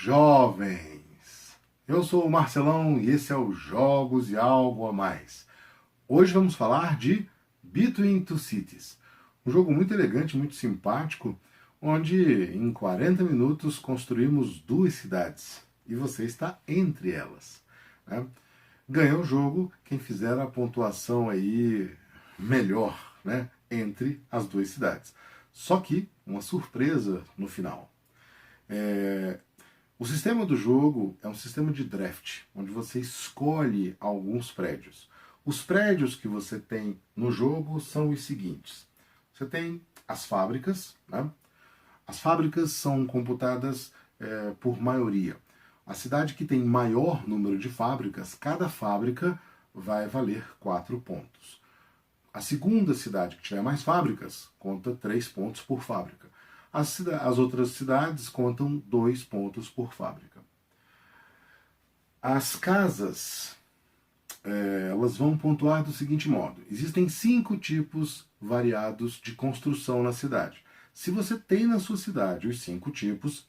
jovens! Eu sou o Marcelão e esse é o Jogos e Algo a Mais. Hoje vamos falar de Between Two Cities, um jogo muito elegante, muito simpático, onde em 40 minutos construímos duas cidades e você está entre elas, né? Ganha o jogo quem fizer a pontuação aí melhor, né, entre as duas cidades. Só que uma surpresa no final. O sistema do jogo é um sistema de draft, onde você escolhe alguns prédios. Os prédios que você tem no jogo são os seguintes. Você tem as fábricas, né? As fábricas são computadas por maioria. A cidade que tem maior número de fábricas, cada fábrica vai valer 4 pontos. A segunda cidade que tiver mais fábricas conta 3 pontos por fábrica. As outras cidades contam 2 pontos por fábrica. As casas, elas vão pontuar do seguinte modo. Existem 5 tipos variados de construção na cidade. Se você tem na sua cidade os 5 tipos,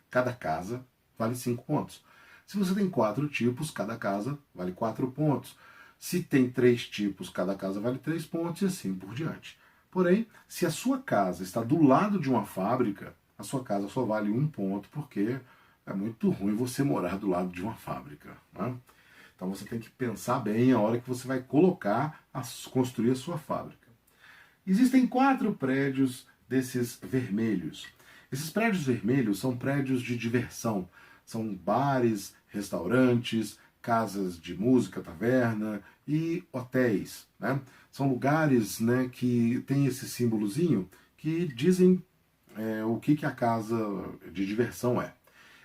cada casa vale 5 pontos. Se você tem 4 tipos, cada casa vale 4 pontos. Se tem 3 tipos, cada casa vale 3 pontos e assim por diante. Porém, se a sua casa está do lado de uma fábrica, a sua casa só vale 1 ponto, porque é muito ruim você morar do lado de uma fábrica, né? Então você tem que pensar bem a hora que você vai construir a sua fábrica. Existem 4 prédios desses vermelhos. Esses prédios vermelhos são prédios de diversão. São bares, restaurantes, casas de música, taverna e hotéis, né? São lugares, né, que tem esse símbolozinho que dizem o que a casa de diversão é.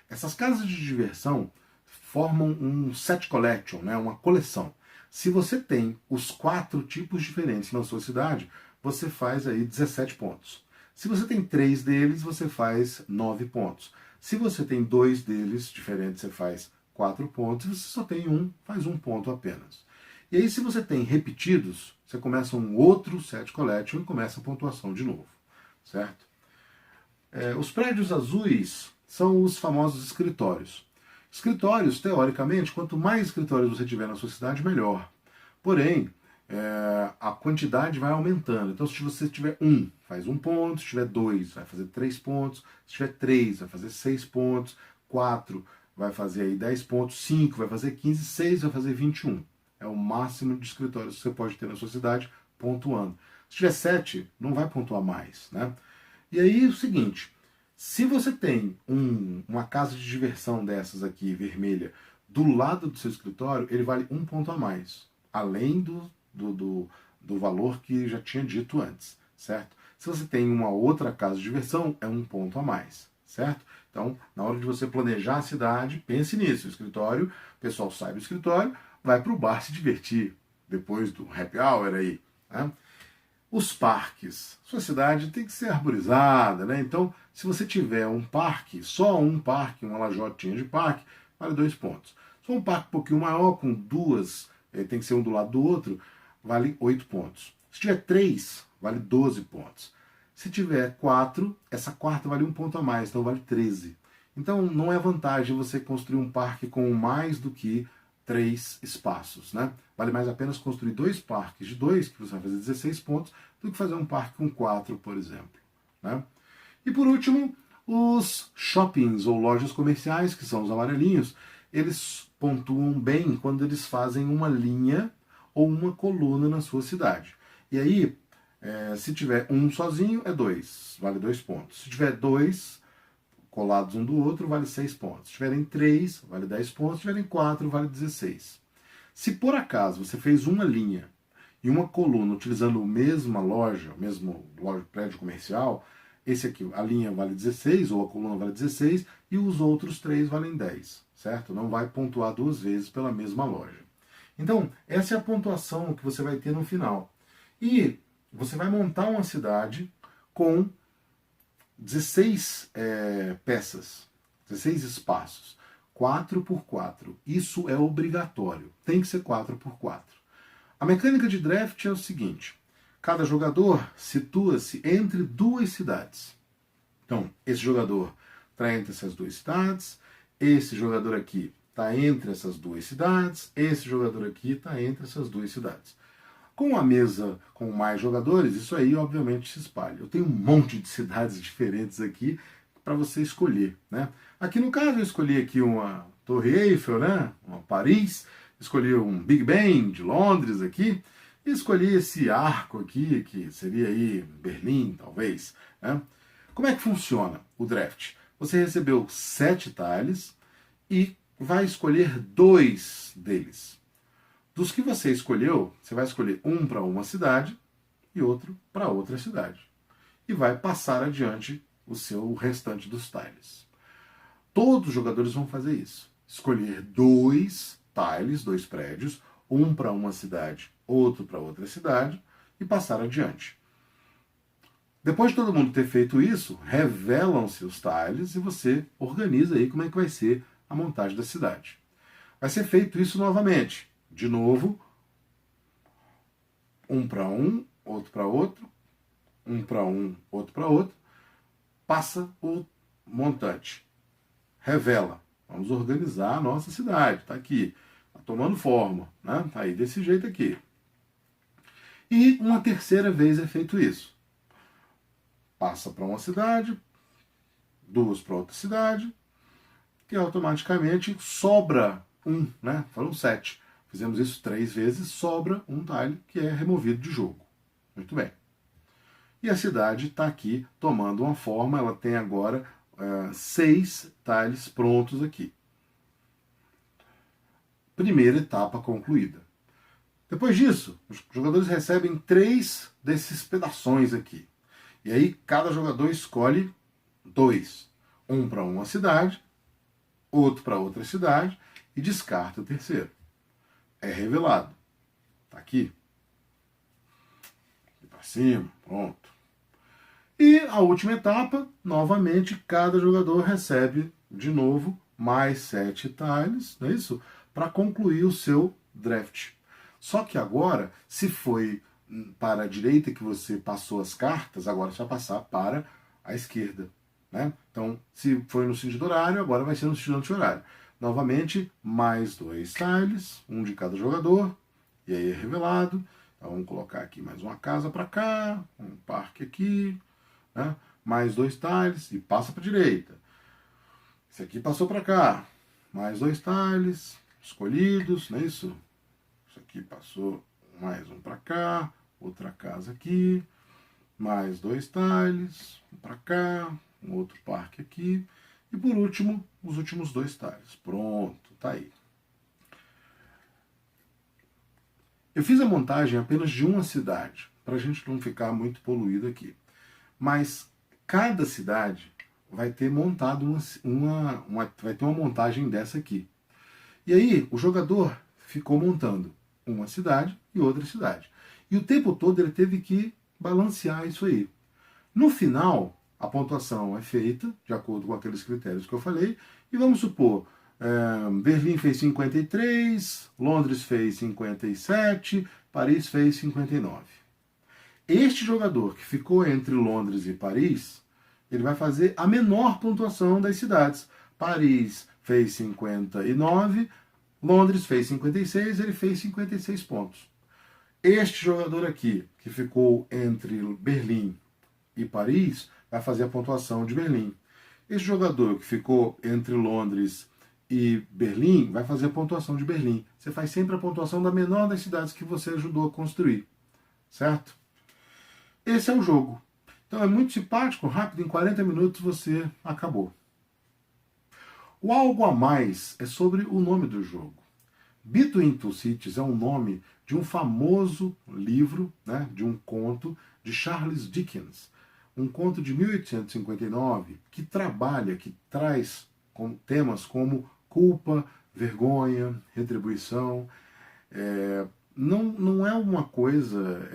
Essas casas de diversão formam um set collection, né, uma coleção. Se você tem os 4 tipos diferentes na sua cidade, você faz aí 17 pontos. Se você tem 3 deles, você faz 9 pontos. Se você tem 2 deles diferentes, você faz 4 pontos. Se você só tem um, faz 1 ponto apenas. E aí, se você tem repetidos, você começa um outro set collection e começa a pontuação de novo, certo? Os prédios azuis são os famosos escritórios. Escritórios, teoricamente, quanto mais escritórios você tiver na sua cidade, melhor. Porém, a quantidade vai aumentando. Então, se você tiver 1, faz 1 ponto. Se tiver 2, vai fazer 3 pontos. Se tiver 3, vai fazer 6 pontos. 4, vai fazer aí 10 pontos. 5, vai fazer 15. 6, vai fazer 21. É o máximo de escritórios que você pode ter na sua cidade, pontuando. Se tiver 7, não vai pontuar mais, né? E aí, o seguinte, se você tem uma casa de diversão dessas aqui, vermelha, do lado do seu escritório, ele vale 1 ponto a mais, além do valor que já tinha dito antes, certo? Se você tem uma outra casa de diversão, é 1 ponto a mais, certo? Então, na hora de você planejar a cidade, pense nisso. O escritório, o pessoal sai do escritório, vai para o bar se divertir, depois do happy hour aí, né? Os parques. Sua cidade tem que ser arborizada, né? Então, se você tiver um parque, só um parque, uma lajotinha de parque, vale 2 pontos. Se for um parque um pouquinho maior, com 2, tem que ser um do lado do outro, vale 8 pontos. Se tiver 3, vale 12 pontos. Se tiver 4, essa quarta vale 1 ponto a mais, então vale 13. Então não é vantagem você construir um parque com mais do que 3 espaços, né? Vale mais apenas construir 2 parques de 2, que você vai fazer 16 pontos, do que fazer um parque com 4, por exemplo, né? E por último, os shoppings ou lojas comerciais, que são os amarelinhos, eles pontuam bem quando eles fazem uma linha ou uma coluna na sua cidade. E aí, se tiver um sozinho, é 2, vale 2 pontos. Se tiver 2 colados um do outro, vale 6 pontos. Se tiverem 3, vale 10 pontos. Se tiverem 4, vale 16. Se por acaso você fez uma linha e uma coluna utilizando a mesma loja, o mesmo prédio comercial, esse aqui, a linha vale 16, ou a coluna vale 16, e os outros 3 valem 10, certo? Não vai pontuar 2 vezes pela mesma loja. Então, essa é a pontuação que você vai ter no final. E você vai montar uma cidade com 16 peças, 16 espaços, 4 por 4. Isso é obrigatório, tem que ser 4 por 4. A mecânica de draft é o seguinte: cada jogador situa-se entre 2 cidades. Então, esse jogador está entre essas 2 cidades, esse jogador aqui está entre essas duas cidades, esse jogador aqui está entre essas duas cidades. Com a mesa com mais jogadores, isso aí obviamente se espalha. Eu tenho um monte de cidades diferentes aqui para você escolher, né? Aqui no caso eu escolhi aqui uma Torre Eiffel, né? Uma Paris, escolhi um Big Ben de Londres aqui, e escolhi esse arco aqui, que seria aí Berlim, talvez, né? Como é que funciona o draft? Você recebeu 7 tiles e vai escolher 2 deles. Dos que você escolheu, você vai escolher um para uma cidade e outro para outra cidade. E vai passar adiante o seu restante dos tiles. Todos os jogadores vão fazer isso. Escolher 2 tiles, 2 prédios, um para uma cidade, outro para outra cidade, e passar adiante. Depois de todo mundo ter feito isso, revelam-se os tiles e você organiza aí como é que vai ser a montagem da cidade. Vai ser feito isso novamente. De novo, um para um, outro para outro, um para um, outro para outro. Passa o montante. Revela. Vamos organizar a nossa cidade. Está aqui. Está tomando forma. Né? Tá aí desse jeito aqui. E uma terceira vez é feito isso. Passa para uma cidade, 2 para outra cidade, que automaticamente sobra um, né? Foram 7. Fizemos isso 3 vezes, sobra um tile que é removido de jogo. Muito bem. E a cidade está aqui tomando uma forma, ela tem agora 6 tiles prontos aqui. Primeira etapa concluída. Depois disso, os jogadores recebem 3 desses pedaços aqui. E aí cada jogador escolhe 2. Um para uma cidade, outro para outra cidade e descarta o terceiro. É revelado. Está aqui. Para cima, pronto. E a última etapa, novamente, cada jogador recebe de novo mais 7 tiles, não é isso? Para concluir o seu draft. Só que agora, se foi para a direita que você passou as cartas, agora você vai passar para a esquerda. Né? Então, se foi no sentido horário, agora vai ser no sentido anti-horário. Novamente, mais 2 tiles, um de cada jogador, e aí é revelado. Então, vamos colocar aqui mais uma casa para cá, um parque aqui, né? Mais 2 tiles e passa para a direita. Esse aqui passou para cá, mais 2 tiles escolhidos, não é isso? Isso aqui passou mais um para cá, outra casa aqui, mais 2 tiles, um para cá, um outro parque aqui, e por último, os últimos 2 tiles. Pronto, tá aí. Eu fiz a montagem apenas de uma cidade, para a gente não ficar muito poluído aqui. Mas cada cidade vai ter montado vai ter uma montagem dessa aqui. E aí o jogador ficou montando uma cidade e outra cidade. E o tempo todo ele teve que balancear isso aí. No final, a pontuação é feita de acordo com aqueles critérios que eu falei. E vamos supor, Berlim fez 53, Londres fez 57, Paris fez 59. Este jogador que ficou entre Londres e Paris, ele vai fazer a menor pontuação das cidades. Paris fez 59, Londres fez 56, ele fez 56 pontos. Este jogador aqui, que ficou entre Berlim e Paris, vai fazer a pontuação de Berlim. Este jogador que ficou entre Londres e Berlim, vai fazer a pontuação de Berlim. Você faz sempre a pontuação da menor das cidades que você ajudou a construir. Certo? Esse é o jogo. Então é muito simpático, rápido, em 40 minutos você acabou. O algo a mais é sobre o nome do jogo. Between Two Cities é um nome de um famoso livro, né, de um conto de Charles Dickens. Um conto de 1859 que trabalha, que traz temas como culpa, vergonha, retribuição. Não é uma coisa...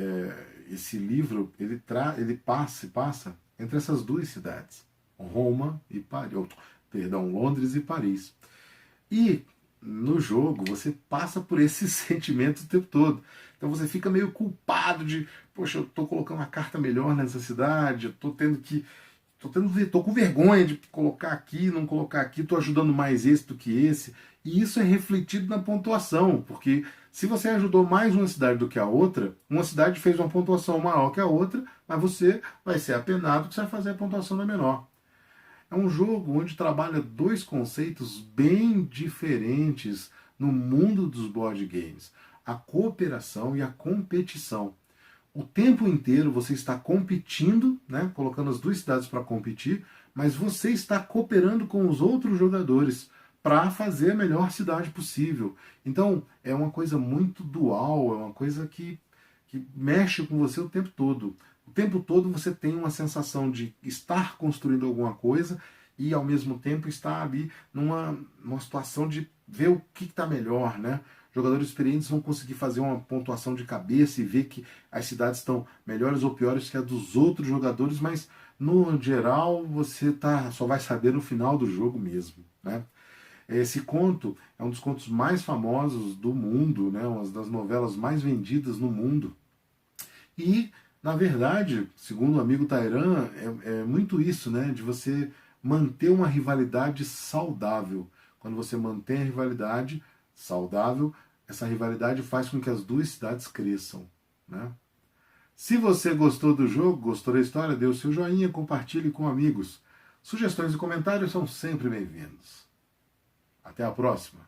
esse livro ele passa entre essas duas cidades, Roma e Londres e Paris. E no jogo você passa por esse sentimento o tempo todo. Então você fica meio culpado de, poxa, eu estou colocando uma carta melhor nessa cidade, eu estou tendo que tô com vergonha de colocar aqui, não colocar aqui, tô ajudando mais esse do que esse. E isso é refletido na pontuação, porque se você ajudou mais uma cidade do que a outra, uma cidade fez uma pontuação maior que a outra, mas você vai ser apenado que você vai fazer a pontuação da menor. É um jogo onde trabalha dois conceitos bem diferentes no mundo dos board games: a cooperação e a competição. O tempo inteiro você está competindo, né, colocando as duas cidades para competir, mas você está cooperando com os outros jogadores para fazer a melhor cidade possível. Então é uma coisa muito dual, é uma coisa que mexe com você o tempo todo. O tempo todo você tem uma sensação de estar construindo alguma coisa e ao mesmo tempo estar ali numa situação de ver o que está melhor, né? Jogadores experientes vão conseguir fazer uma pontuação de cabeça e ver que as cidades estão melhores ou piores que a dos outros jogadores, mas no geral você só vai saber no final do jogo mesmo, né? Esse conto é um dos contos mais famosos do mundo, né? Uma das novelas mais vendidas no mundo. E, na verdade, segundo o amigo Tairan, é muito isso, né? De você manter uma rivalidade saudável. Quando você mantém a rivalidade saudável, essa rivalidade faz com que as duas cidades cresçam, né? Se você gostou do jogo, gostou da história, dê o seu joinha, compartilhe com amigos. Sugestões e comentários são sempre bem-vindos. Até a próxima!